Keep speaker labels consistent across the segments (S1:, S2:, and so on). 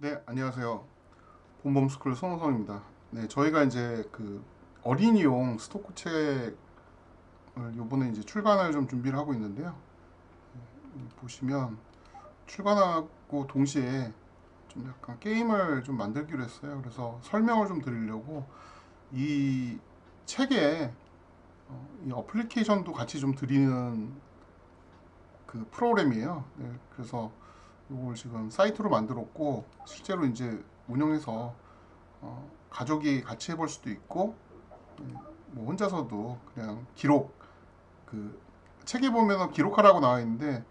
S1: 네, 안녕하세요. 봄봄스쿨 손호성입니다. 네, 저희가 이제 그 어린이용 스토커 책을 요번에 이제 출간을 좀 준비를 하고 있는데요. 보시면 출간하고 동시에 좀 약간 게임을 좀 만들기로 했어요. 그래서 설명을 좀 드리려고 이 책에 이 어플리케이션도 같이 좀 드리는 그 프로그램이에요. 네, 그래서 이걸 지금 사이트로 만들었고 실제로 이제 운영해서 가족이 같이 해볼 수도 있고 뭐 혼자서도 그냥 기록 그 책에 보면 기록하라고 나와 있는데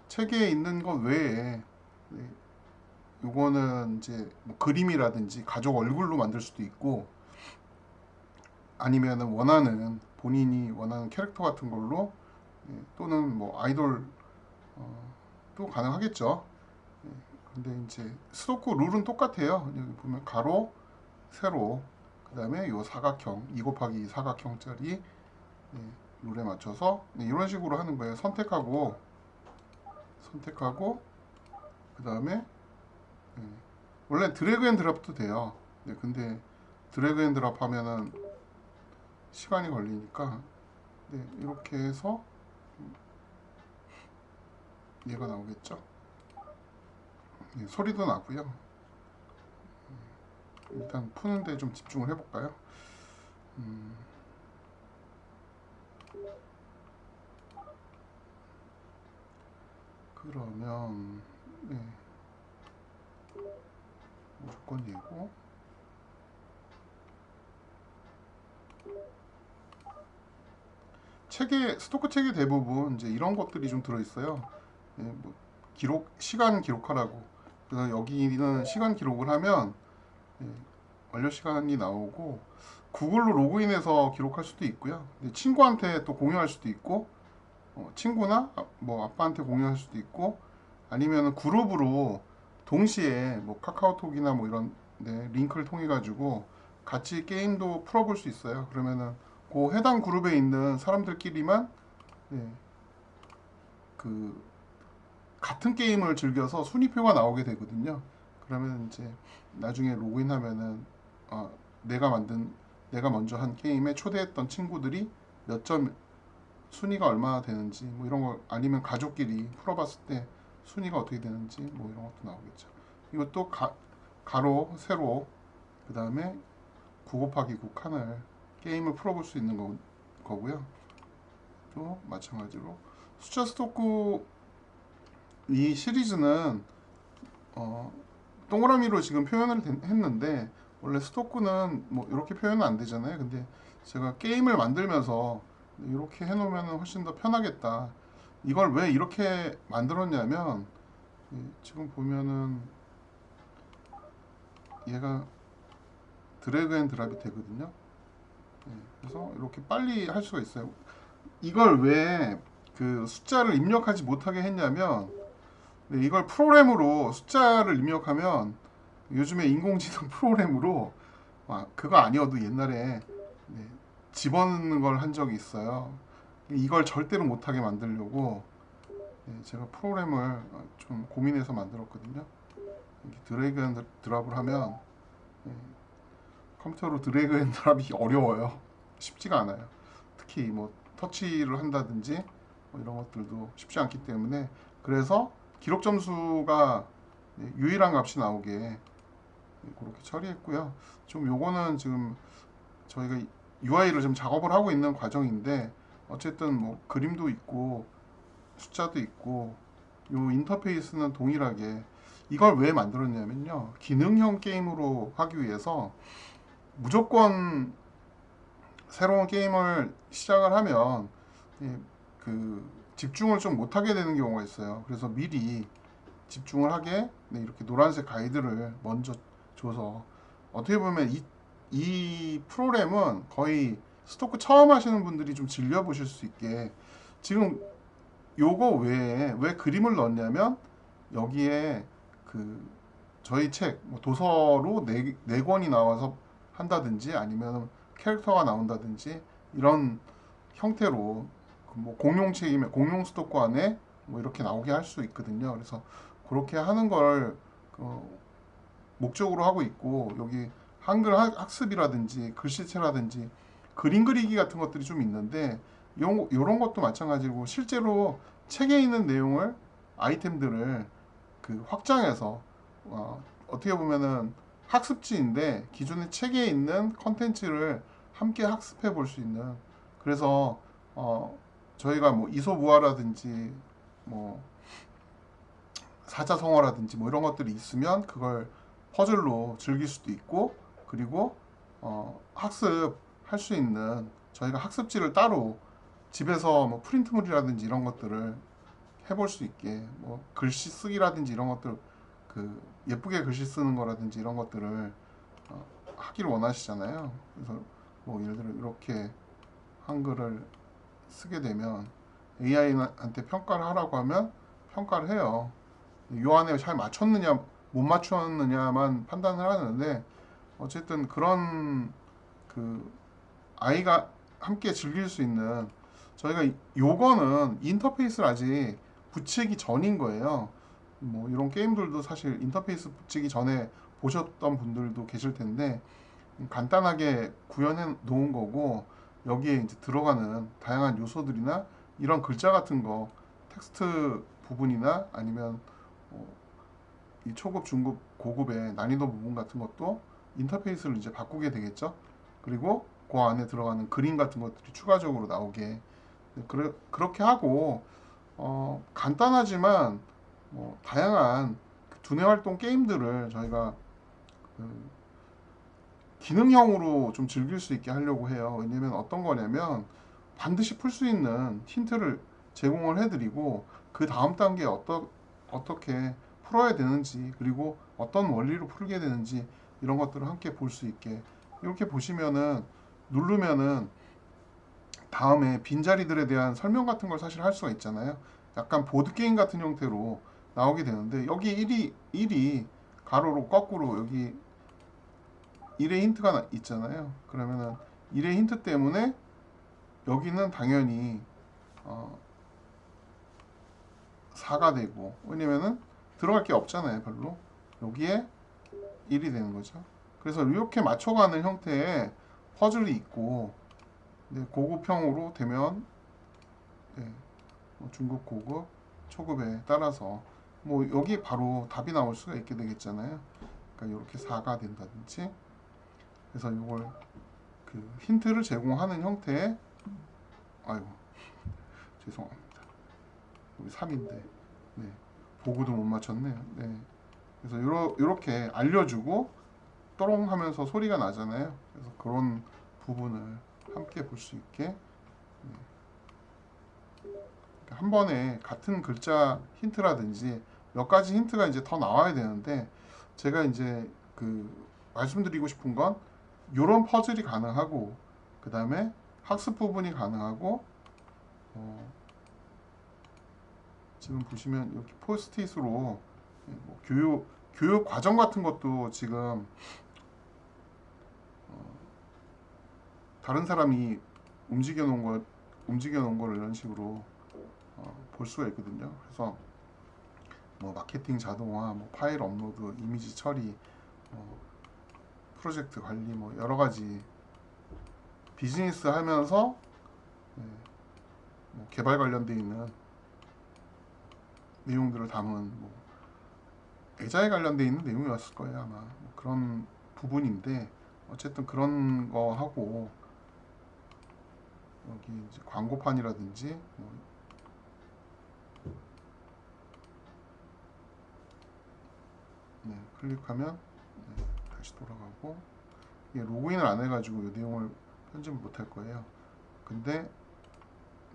S1: 책에 있는 것 외에 네, 요거는 이제 뭐 그림이라든지 가족 얼굴로 만들 수도 있고 아니면은 원하는 본인이 원하는 캐릭터 같은 걸로 또는 뭐 아이돌 또 가능하겠죠. 근데 이제 스도쿠 룰은 똑같아요. 여기 보면 가로, 세로, 그 다음에 요 사각형, 2 곱하기 2 사각형짜리 룰에 맞춰서 이런 식으로 하는 거예요. 선택하고 그 다음에 원래 드래그 앤 드랍도 돼요. 근데 드래그 앤 드랍 하면은 시간이 걸리니까 이렇게 해서 얘가 나오겠죠. 소리도 나고요. 일단 푸는데 좀 집중을 해볼까요? 그러면 네, 무조건 얘고 책에 스토커 책의 대부분 이제 이런 것들이 좀 들어있어요. 뭐 기록 시간 기록하라고. 그래서 여기는 시간 기록을 하면 예, 완료 시간이 나오고 구글로 로그인해서 기록할 수도 있고요. 친구한테 또 공유할 수도 있고 친구나 뭐 아빠한테 공유할 수도 있고 아니면 그룹으로 동시에 뭐 카카오톡이나 뭐 이런 링크를 통해 가지고 같이 게임도 풀어볼 수 있어요. 그러면은 그 해당 그룹에 있는 사람들끼리만 예, 그 같은 게임을 즐겨서 순위표가 나오게 되거든요. 그러면 이제 나중에 로그인하면은 아, 내가 만든 내가 먼저 한 게임에 초대했던 친구들이 몇 점 순위가 얼마나 되는지 뭐 이런 거 아니면 가족끼리 풀어봤을 때 순위가 어떻게 되는지 뭐 이런 것도 나오겠죠. 이것도 가로, 세로 그 다음에 9 곱하기 9 칸을 게임을 풀어볼 수 있는 거고요. 또 마찬가지로 숫자 스토크 이 시리즈는 어, 동그라미로 지금 표현을 했는데 원래 스토크는 뭐 이렇게 표현은 안 되잖아요. 근데 제가 게임을 만들면서 이렇게 해놓으면 훨씬 더 편하겠다. 이걸 왜 이렇게 만들었냐면 지금 보면은 얘가 드래그 앤 드랍이 되거든요. 그래서 이렇게 빨리 할 수가 있어요. 이걸 왜 그 숫자를 입력하지 못하게 했냐면 이걸 프로그램으로 숫자를 입력하면 요즘에 인공지능 프로그램으로 그거 아니어도 옛날에 네, 집어넣는 걸 한 적이 있어요. 이걸 절대로 못하게 만들려고 제가 프로그램을 좀 고민해서 만들었거든요. 드래그 앤 드랍을 하면 컴퓨터로 드래그 앤 드랍이 어려워요. 쉽지가 않아요. 특히 뭐 터치를 한다든지 뭐 이런 것들도 쉽지 않기 때문에 그래서 기록 점수가 유일한 값이 나오게 그렇게 처리했고요. 좀 요거는 지금 저희가 UI를 좀 작업을 하고 있는 과정인데 어쨌든 뭐 그림도 있고 숫자도 있고 요 인터페이스는 동일하게 이걸 왜 만들었냐면요. 기능형 게임으로 하기 위해서 무조건 새로운 게임을 시작을 하면 그 집중을 좀 못하게 되는 경우가 있어요. 그래서 미리 집중을 하게 이렇게 노란색 가이드를 먼저 줘서 어떻게 보면 이 프로그램은 거의 스토크 처음 하시는 분들이 좀 즐겨 보실 수 있게 지금 요거 외에 왜 그림을 넣었냐면 여기에 그 저희 책 뭐 도서로 네 권이 나와서 한다든지 아니면 캐릭터가 나온다든지 이런 형태로 그뭐 공룡책이면 공룡 스토커 안에 뭐 이렇게 나오게 할 수 있거든요. 그래서 그렇게 하는 걸 목적으로 하고 있고, 여기 한글 학습이라든지 글씨체라든지 그림 그리기 같은 것들이 좀 있는데, 요런 것도 마찬가지고, 실제로 책에 있는 내용을, 아이템들을 그 확장해서 어떻게 보면은 학습지인데 기존의 책에 있는 컨텐츠를 함께 학습해 볼 수 있는, 그래서 저희가 뭐 이솝우화라든지 뭐 사자성어라든지 뭐 이런 것들이 있으면 그걸 퍼즐로 즐길 수도 있고, 그리고 학습할 수 있는, 저희가 학습지를 따로 집에서 뭐 프린트물이라든지 이런 것들을 해볼 수 있게, 뭐 글씨 쓰기라든지 이런 것들, 그 예쁘게 글씨 쓰는 거라든지 이런 것들을 하기를 원하시잖아요. 그래서 뭐 예를 들어 이렇게 한글을 쓰게 되면 AI한테 평가를 하라고 하면 평가를 해요. 요 안에 잘 맞췄느냐 못 맞췄느냐만 판단을 하는데, 어쨌든 그런 그 아이가 함께 즐길 수 있는, 저희가 요거는 인터페이스를 아직 붙이기 전인 거예요. 뭐 이런 게임들도 사실 인터페이스 붙이기 전에 보셨던 분들도 계실 텐데, 간단하게 구현해 놓은 거고, 여기에 이제 들어가는 다양한 요소들이나 이런 글자 같은 거, 텍스트 부분이나 아니면 이 초급, 중급, 고급의 난이도 부분 같은 것도 인터페이스를 이제 바꾸게 되겠죠. 그리고 그 안에 들어가는 그림 같은 것들이 추가적으로 나오게, 그렇게 하고, 간단하지만 다양한 두뇌 활동 게임들을 저희가 그 기능형으로 좀 즐길 수 있게 하려고 해요. 왜냐면 어떤 거냐면, 반드시 풀 수 있는 힌트를 제공을 해드리고, 그 다음 단계에 어떻게 풀어야 되는지, 그리고 어떤 원리로 풀게 되는지, 이런 것들을 함께 볼 수 있게, 이렇게 보시면은, 누르면은 다음에 빈자리들에 대한 설명 같은 걸 사실 할 수가 있잖아요. 약간 보드게임 같은 형태로 나오게 되는데, 여기 1이 가로로 거꾸로 여기 1의 힌트가 있잖아요. 그러면은 1의 힌트 때문에 여기는 당연히 4가 되고, 왜냐면은 들어갈 게 없잖아요, 별로. 여기에 1이 되는 거죠. 그래서 이렇게 맞춰가는 형태의 퍼즐이 있고, 네, 고급형으로 되면, 네, 뭐 중급, 고급, 초급에 따라서 뭐 여기 바로 답이 나올 수가 있게 되겠잖아요. 그러니까 이렇게 4가 된다든지. 그래서 이걸 그 힌트를 제공하는 형태의, 아이고 죄송합니다. 여기 3인데 네, 보고도 못 맞췄네요. 네. 그래서 요렇게 알려주고 또롱 하면서 소리가 나잖아요. 그래서 그런 부분을 함께 볼 수 있게, 네. 그러니까 한 번에 같은 글자 힌트라든지 몇 가지 힌트가 이제 더 나와야 되는데, 제가 이제 그 말씀드리고 싶은 건, 요런 퍼즐이 가능하고, 그 다음에 학습 부분이 가능하고, 지금 보시면 이렇게 포스트잇으로 뭐 교육 과정 같은 것도 지금 다른 사람이 움직여 놓은 걸 이런 식으로 볼 수가 있거든요. 그래서 뭐 마케팅 자동화, 뭐 파일 업로드, 이미지 처리, 프로젝트 관리, 뭐 여러 가지 비즈니스 하면서, 네, 뭐 개발 관련돼 있는 내용들을 담은, 뭐 애자에 관련돼 있는 내용이었을 거예요, 아마. 뭐 그런 부분인데, 어쨌든 그런 거 하고, 여기 이제 광고판이라든지 뭐, 네, 클릭하면, 네, 다시 돌아가고, 이게 로그인을 안 해가지고 이 내용을 편집을 못 할 거예요. 근데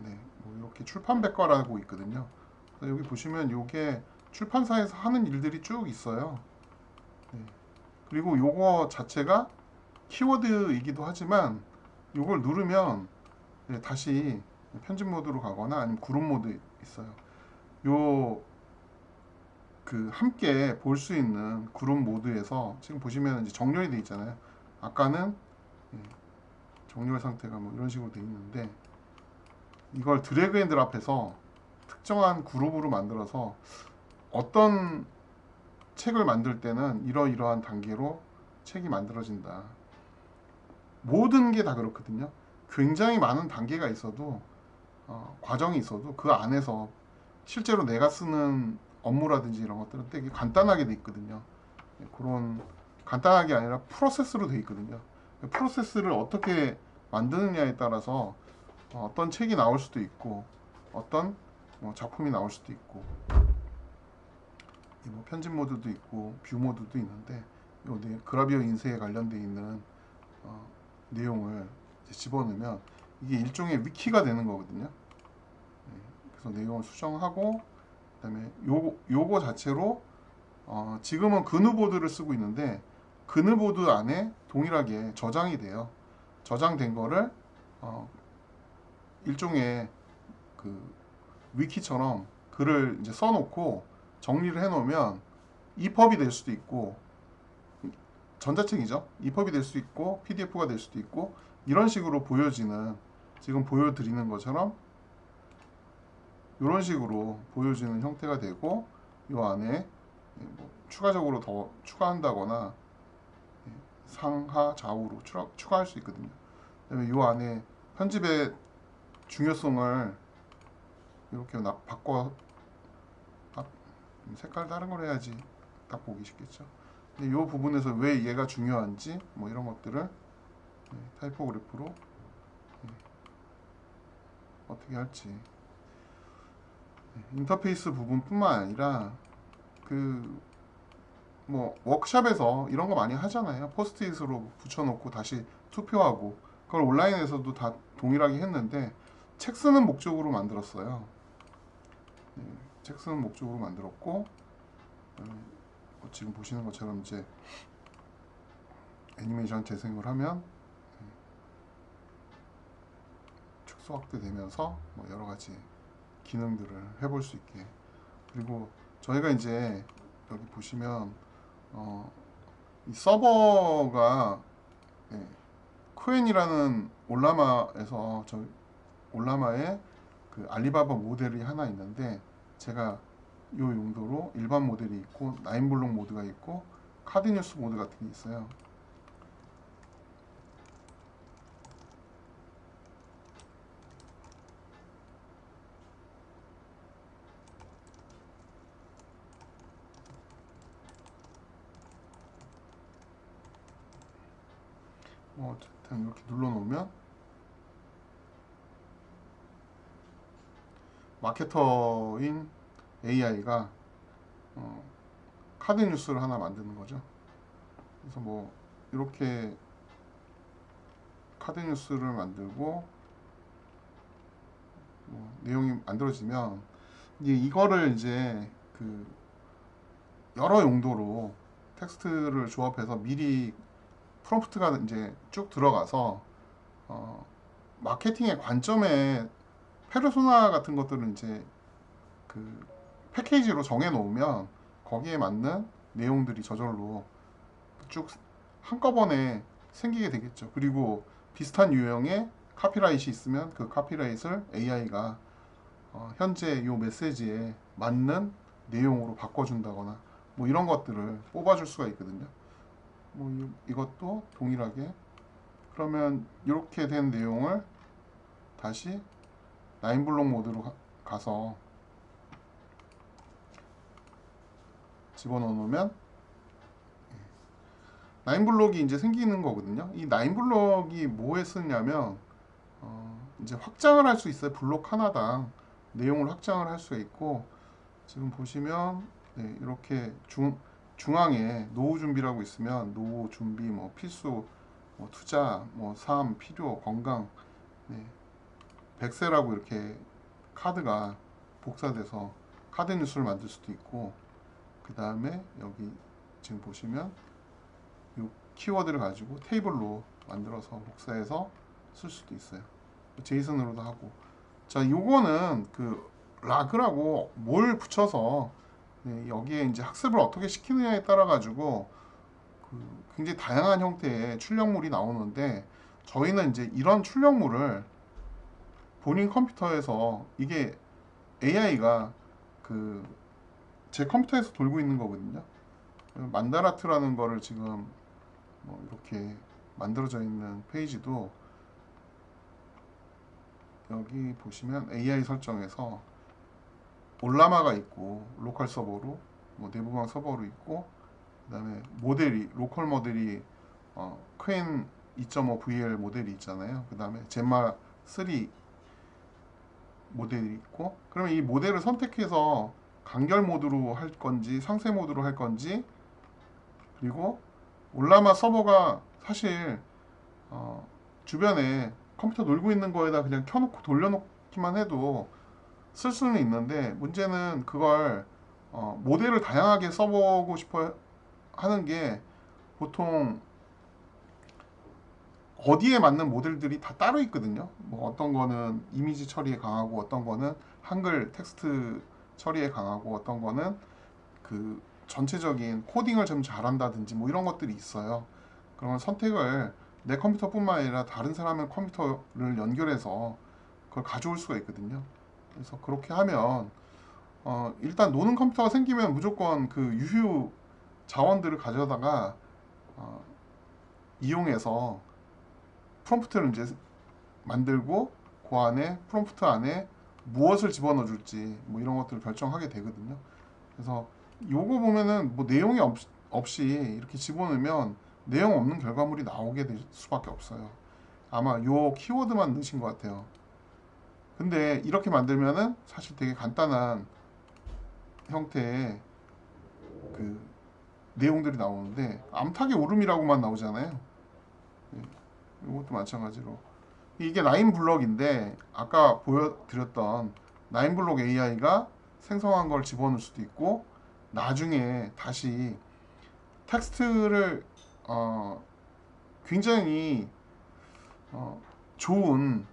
S1: 네, 뭐 이렇게 출판 백과라고 있거든요. 여기 보시면 이게 출판사에서 하는 일들이 쭉 있어요. 네. 그리고 요거 자체가 키워드이기도 하지만, 요걸 누르면, 네, 다시 편집 모드로 가거나 아니면 그룹 모드 있어요. 요 그 함께 볼 수 있는 그룹 모드에서 지금 보시면 이제 정렬이 돼 있잖아요. 아까는, 예, 정렬 상태가 뭐 이런 식으로 돼 있는데, 이걸 드래그 앤 드랍해서 특정한 그룹으로 만들어서 어떤 책을 만들 때는 이러이러한 단계로 책이 만들어진다. 모든 게 다 그렇거든요. 굉장히 많은 단계가 있어도 과정이 있어도 그 안에서 실제로 내가 쓰는 업무라든지 이런 것들은 되게 간단하게 돼 있거든요. 그런 간단하게 아니라 프로세스로 돼 있거든요. 프로세스를 어떻게 만드느냐에 따라서 어떤 책이 나올 수도 있고 어떤 작품이 나올 수도 있고 뭐 편집 모드도 있고 뷰 모드도 있는데 요 그라비어 인쇄에 관련되어 있는 내용을 집어넣으면 이게 일종의 위키가 되는 거거든요. 그래서 내용을 수정하고 그다음에 요거 자체로 지금은 그누보드를 쓰고 있는데 그누보드 안에 동일하게 저장이 돼요. 저장된 거를 일종의 그 위키처럼 글을 이제 써놓고 정리를 해놓으면 EPUB이 될 수도 있고 전자책이죠. EPUB이 될 수 있고 PDF가 될 수도 있고 이런 식으로 보여지는 지금 보여드리는 것처럼 이런 식으로 보여지는 형태가 되고 이 안에 뭐 추가적으로 더 추가한다거나 상하 좌우로 추가할 수 있거든요. 그다음에 이 안에 편집의 중요성을 이렇게 바꿔 색깔 다른 걸 해야지 딱 보기 쉽겠죠. 근데 이 부분에서 왜 얘가 중요한지 뭐 이런 것들을 타이포그래프로 어떻게 할지 인터페이스 부분뿐만 아니라 그 뭐 워크샵에서 이런 거 많이 하잖아요. 포스트잇으로 붙여놓고 다시 투표하고 그걸 온라인에서도 다 동일하게 했는데 책 쓰는 목적으로 만들었어요. 책 쓰는 목적으로 만들었고 지금 보시는 것처럼 이제 애니메이션 재생을 하면 축소 확대되면서 뭐 여러 가지 기능들을 해볼 수 있게 그리고 저희가 이제 여기 보시면 이 서버가 쿠엔이라는 올라마에서 올라마에 그 알리바바 모델이 하나 있는데 제가 이 용도로 일반 모델이 있고 나인블록 모드가 있고 카드뉴스 모드 같은 게 있어요. 어쨌든 이렇게 눌러놓으면 마케터인 AI가 카드 뉴스를 하나 만드는 거죠. 그래서 뭐 이렇게 카드 뉴스를 만들고 내용이 만들어지면 이거를 이제 그 여러 용도로 텍스트를 조합해서 미리 프롬프트가 이제 쭉 들어가서 마케팅의 관점에 페르소나 같은 것들은 이제 그 패키지로 정해 놓으면 거기에 맞는 내용들이 저절로 쭉 한꺼번에 생기게 되겠죠. 그리고 비슷한 유형의 카피라이트이 있으면 그 카피라이트를 AI가 현재 이 메시지에 맞는 내용으로 바꿔준다거나 뭐 이런 것들을 뽑아줄 수가 있거든요. 뭐 이것도 동일하게 그러면 이렇게 된 내용을 다시 나인블록 모드로 가서 집어넣어 놓으면 나인블록이 이제 생기는 거거든요. 이 나인블록이 뭐에 쓰냐면 이제 확장을 할 수 있어요. 블록 하나당 내용을 확장을 할 수가 있고 지금 보시면 이렇게 중앙에 노후 준비라고 있으면 노후 준비 뭐 필수 뭐 투자 뭐 삶 필요 건강 백세라고 이렇게 카드가 복사돼서 카드 뉴스를 만들 수도 있고 그 다음에 여기 지금 보시면 이 키워드를 가지고 테이블로 만들어서 복사해서 쓸 수도 있어요. 제이슨으로도 하고 자 요거는 그 라그라고 뭘 붙여서 여기에 이제 학습을 어떻게 시키느냐에 따라 가지고 굉장히 다양한 형태의 출력물이 나오는데 저희는 이제 이런 출력물을 본인 컴퓨터에서 이게 AI가 제 컴퓨터에서 돌고 있는 거거든요. 만다라트라는 거를 지금 뭐 이렇게 만들어져 있는 페이지도 여기 보시면 AI 설정에서 올라마가 있고 로컬 서버로 뭐 내부방 서버로 있고 그다음에 모델이 로컬 모델이 퀸 2.5 VL 모델이 있잖아요. 그다음에 젠마 3 모델이 있고 그러면 이 모델을 선택해서 간결 모드로 할 건지 상세 모드로 할 건지 그리고 올라마 서버가 사실 주변에 컴퓨터 놀고 있는 거에다 그냥 켜놓고 돌려놓기만 해도 쓸 수는 있는데 문제는 그걸 모델을 다양하게 써보고 싶어 하는 게 보통 어디에 맞는 모델들이 다 따로 있거든요. 뭐 어떤 거는 이미지 처리에 강하고 어떤 거는 한글 텍스트 처리에 강하고 어떤 거는 그 전체적인 코딩을 좀 잘한다든지 뭐 이런 것들이 있어요. 그러면 선택을 내 컴퓨터뿐만 아니라 다른 사람의 컴퓨터를 연결해서 그걸 가져올 수가 있거든요. 그래서 그렇게 하면 일단 노는 컴퓨터가 생기면 무조건 그 유휴 자원들을 가져다가 이용해서 프롬프트를 이제 만들고 그 안에 프롬프트 안에 무엇을 집어넣어 줄지 뭐 이런 것들을 결정하게 되거든요. 그래서 요거 보면은 뭐 내용이 없이 이렇게 집어넣으면 내용 없는 결과물이 나오게 될 수밖에 없어요. 아마 요 키워드만 넣으신 것 같아요. 근데 이렇게 만들면은 사실 되게 간단한 형태의 그 내용들이 나오는데 암탉의 울음이라고만 나오잖아요. 이것도 마찬가지로 이게 9블럭인데 아까 보여드렸던 9블럭 AI가 생성한 걸 집어넣을 수도 있고 나중에 다시 텍스트를 굉장히 좋은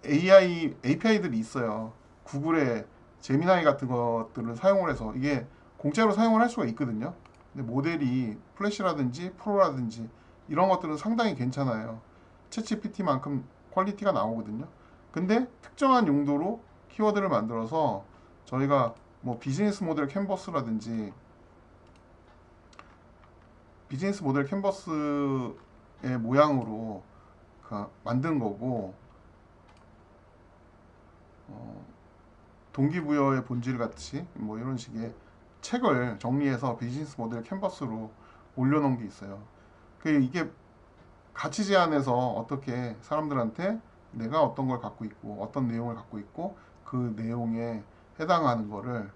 S1: API들이 있어요. 구글의 제미나이 같은 것들을 사용을 해서 이게 공짜로 사용을 할 수가 있거든요. 근데 모델이 플래시라든지 프로라든지 이런 것들은 상당히 괜찮아요. 챗GPT만큼 퀄리티가 나오거든요. 근데 특정한 용도로 키워드를 만들어서 저희가 뭐 비즈니스 모델 캔버스라든지 비즈니스 모델 캔버스의 모양으로 만든 거고 동기부여의 본질 같이 뭐 이런 식의 책을 정리해서 비즈니스 모델 캔버스로 올려놓은 게 있어요. 이게 가치 제안에서 어떻게 사람들한테 내가 어떤 걸 갖고 있고 어떤 내용을 갖고 있고 그 내용에 해당하는 거를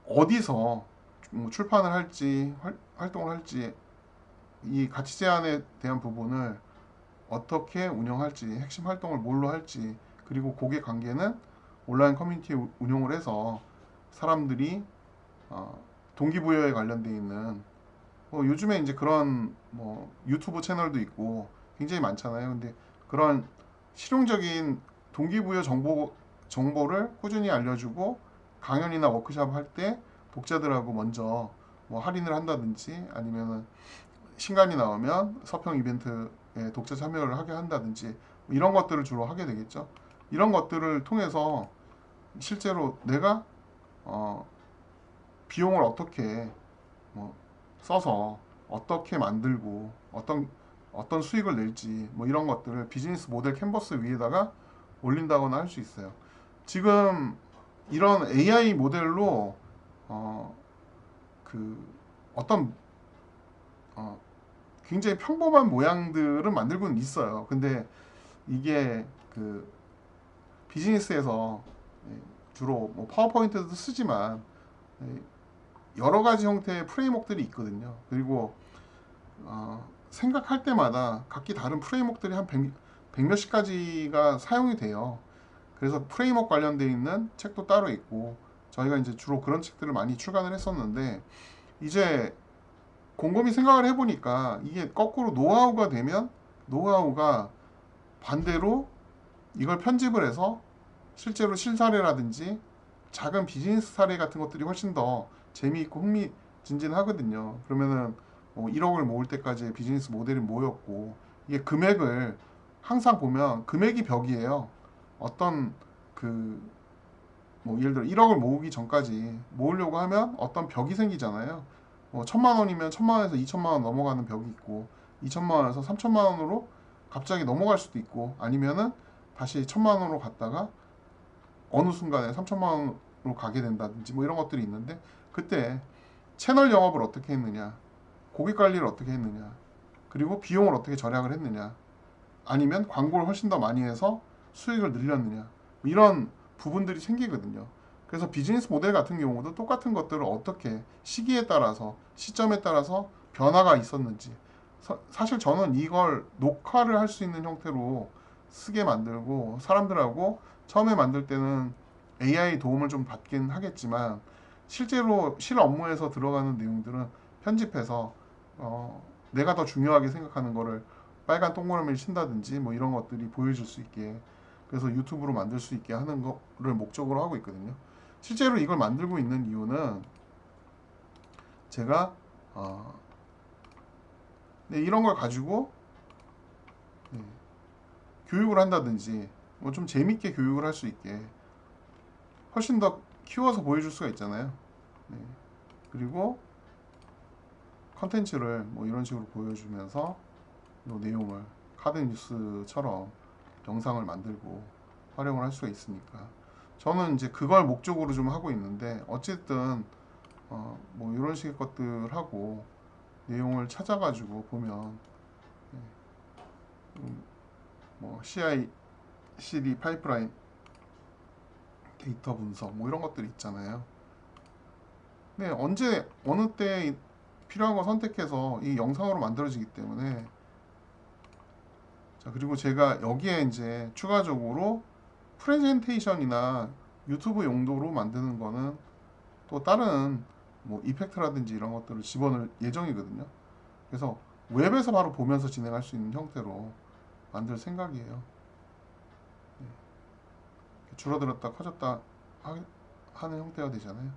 S1: 어디서 출판을 할지 활동을 할지 이 가치 제안에 대한 부분을 어떻게 운영할지 핵심 활동을 뭘로 할지 그리고 고객 관계는 온라인 커뮤니티 운영을 해서 사람들이 동기부여에 관련돼 있는 요즘에 이제 그런 뭐 유튜브 채널도 있고 굉장히 많잖아요. 근데 그런 실용적인 동기부여 정보를 꾸준히 알려주고 강연이나 워크숍 할 때 독자들하고 먼저 뭐 할인을 한다든지 아니면은 신간이 나오면 서평 이벤트에 독자 참여를 하게 한다든지 뭐 이런 것들을 주로 하게 되겠죠. 이런 것들을 통해서 실제로 내가 비용을 어떻게 뭐 써서 어떻게 만들고 어떤 수익을 낼지 뭐 이런 것들을 비즈니스 모델 캔버스 위에다가 올린다거나 할 수 있어요. 지금 이런 AI 모델로 그 어떤 굉장히 평범한 모양들은 만들고는 있어요. 근데 이게 그 비즈니스에서 주로 뭐 파워포인트도 쓰지만 여러 가지 형태의 프레임워크들이 있거든요. 그리고 생각할 때마다 각기 다른 프레임워크들이 한 100몇십 가지가 사용이 돼요. 그래서 프레임워크 관련되어 있는 책도 따로 있고 저희가 이제 주로 그런 책들을 많이 출간을 했었는데 이제 곰곰이 생각을 해보니까 이게 거꾸로 노하우가 되면 노하우가 반대로 이걸 편집을 해서 실제로 실사례라든지 작은 비즈니스 사례 같은 것들이 훨씬 더 재미있고 흥미진진하거든요. 그러면은 1억을 모을 때까지 비즈니스 모델이 뭐였고 이게 금액을 항상 보면 금액이 벽이에요. 어떤 뭐 예를 들어 1억을 모으기 전까지 모으려고 하면 어떤 벽이 생기잖아요. 뭐 1,000만 원이면 1,000만 원에서 2,000만 원 넘어가는 벽이 있고 2,000만 원에서 3,000만 원으로 갑자기 넘어갈 수도 있고 아니면은 다시 1,000만 원으로 갔다가 어느 순간에 3,000만 원으로 가게 된다든지 뭐 이런 것들이 있는데 그때 채널 영업을 어떻게 했느냐, 고객 관리를 어떻게 했느냐, 그리고 비용을 어떻게 절약을 했느냐, 아니면 광고를 훨씬 더 많이 해서 수익을 늘렸느냐 뭐 이런 부분들이 생기거든요. 그래서 비즈니스 모델 같은 경우도 똑같은 것들을 어떻게 시기에 따라서 시점에 따라서 변화가 있었는지 사실 저는 이걸 녹화를 할 수 있는 형태로 쓰게 만들고 사람들하고 처음에 만들 때는 AI 도움을 좀 받긴 하겠지만 실제로 실 업무에서 들어가는 내용들은 편집해서 내가 더 중요하게 생각하는 거를 빨간 동그라미를 친다든지 뭐 이런 것들이 보여줄 수 있게 그래서 유튜브로 만들 수 있게 하는 거를 목적으로 하고 있거든요. 실제로 이걸 만들고 있는 이유는 제가 네, 이런 걸 가지고 네, 교육을 한다든지 뭐 좀 재밌게 교육을 할 수 있게 훨씬 더 키워서 보여줄 수가 있잖아요. 네, 그리고 컨텐츠를 뭐 이런 식으로 보여주면서 이 내용을 카드 뉴스처럼 영상을 만들고 활용을 할 수가 있으니까 저는 이제 그걸 목적으로 좀 하고 있는데 어쨌든 뭐 이런 식의 것들하고 내용을 찾아가지고 보면 뭐 CI/CD 파이프라인 데이터 분석 뭐 이런 것들이 있잖아요. 네, 언제 어느 때 필요한 거 선택해서 이 영상으로 만들어지기 때문에 자 그리고 제가 여기에 이제 추가적으로 프레젠테이션이나 유튜브 용도로 만드는 거는 또 다른 뭐 이펙트라든지 이런 것들을 집어넣을 예정이거든요. 그래서 웹에서 바로 보면서 진행할 수 있는 형태로 만들 생각이에요. 네. 줄어들었다 커졌다 하는 형태가 되잖아요. 네.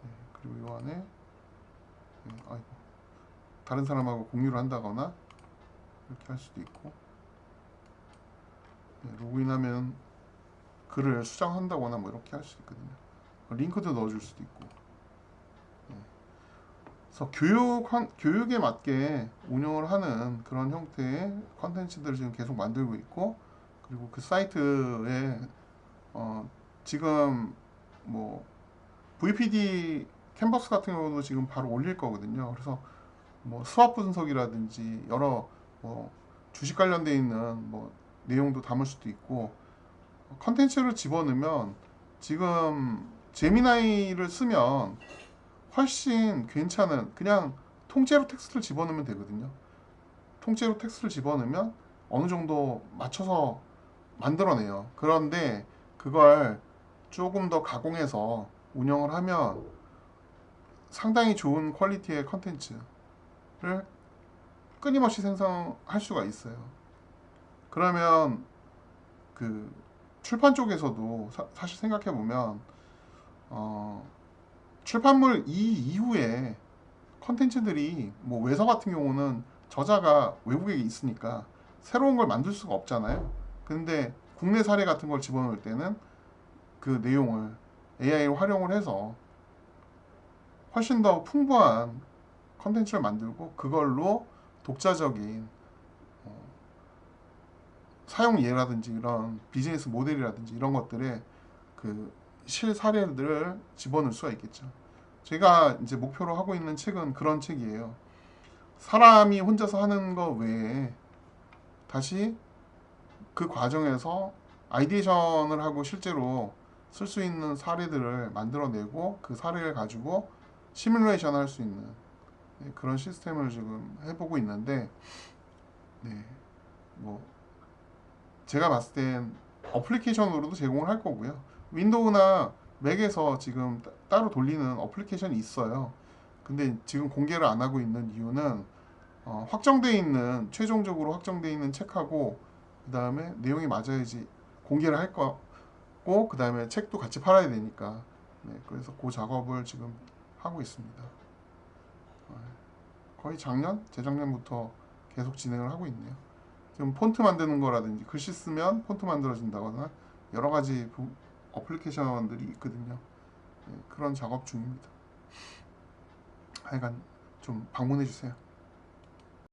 S1: 네. 그리고 이 안에 네. 아이고. 다른 사람하고 공유를 한다거나 이렇게 할 수도 있고 네. 로그인하면 글을 수정한다거나 뭐 이렇게 할 수 있거든요. 링크도 넣어줄 수도 있고 네. 그래서 교육에 맞게 운영을 하는 그런 형태의 컨텐츠들을 지금 계속 만들고 있고 그리고 그 사이트에 지금 뭐 VPD 캔버스 같은 경우도 지금 바로 올릴 거거든요. 그래서 뭐 수학 분석이라든지 여러 뭐 주식 관련돼 있는 뭐 내용도 담을 수도 있고 컨텐츠를 집어넣으면 지금 제미나이를 쓰면 훨씬 괜찮은 그냥 통째로 텍스트를 집어넣으면 되거든요. 통째로 텍스트를 집어넣으면 어느 정도 맞춰서 만들어내요. 그런데 그걸 조금 더 가공해서 운영을 하면 상당히 좋은 퀄리티의 컨텐츠를 끊임없이 생성할 수가 있어요. 그러면 그 출판 쪽에서도 사실 생각해 보면 출판물 이후에 컨텐츠들이 뭐 외서 같은 경우는 저자가 외국에 있으니까 새로운 걸 만들 수가 없잖아요. 근데 국내 사례 같은 걸 집어넣을 때는 그 내용을 AI를 활용을 해서 훨씬 더 풍부한 컨텐츠를 만들고 그걸로 독자적인 사용 예라든지 이런 비즈니스 모델이라든지 이런 것들에 그 실사례들을 집어넣을 수가 있겠죠. 제가 이제 목표로 하고 있는 책은 그런 책이에요. 사람이 혼자서 하는 거 외에 다시 그 과정에서 아이디에이션을 하고 실제로 쓸 수 있는 사례들을 만들어내고 그 사례를 가지고 시뮬레이션 할 수 있는 그런 시스템을 지금 해보고 있는데 네, 뭐 제가 봤을 땐 어플리케이션으로도 제공을 할 거고요. 윈도우나 맥에서 지금 따로 돌리는 어플리케이션이 있어요. 근데 지금 공개를 안 하고 있는 이유는 확정되어 있는 최종적으로 확정되어 있는 책하고 그 다음에 내용이 맞아야지 공개를 할 거고 그 다음에 책도 같이 팔아야 되니까 네, 그래서 그 작업을 지금 하고 있습니다. 거의 작년, 재작년부터 계속 진행을 하고 있네요. 지금 폰트 만드는 거라든지 글씨 쓰면 폰트 만들어진다거나 여러 가지 어플리케이션들이 있거든요. 그런 작업 중입니다. 하여간 좀 방문해 주세요.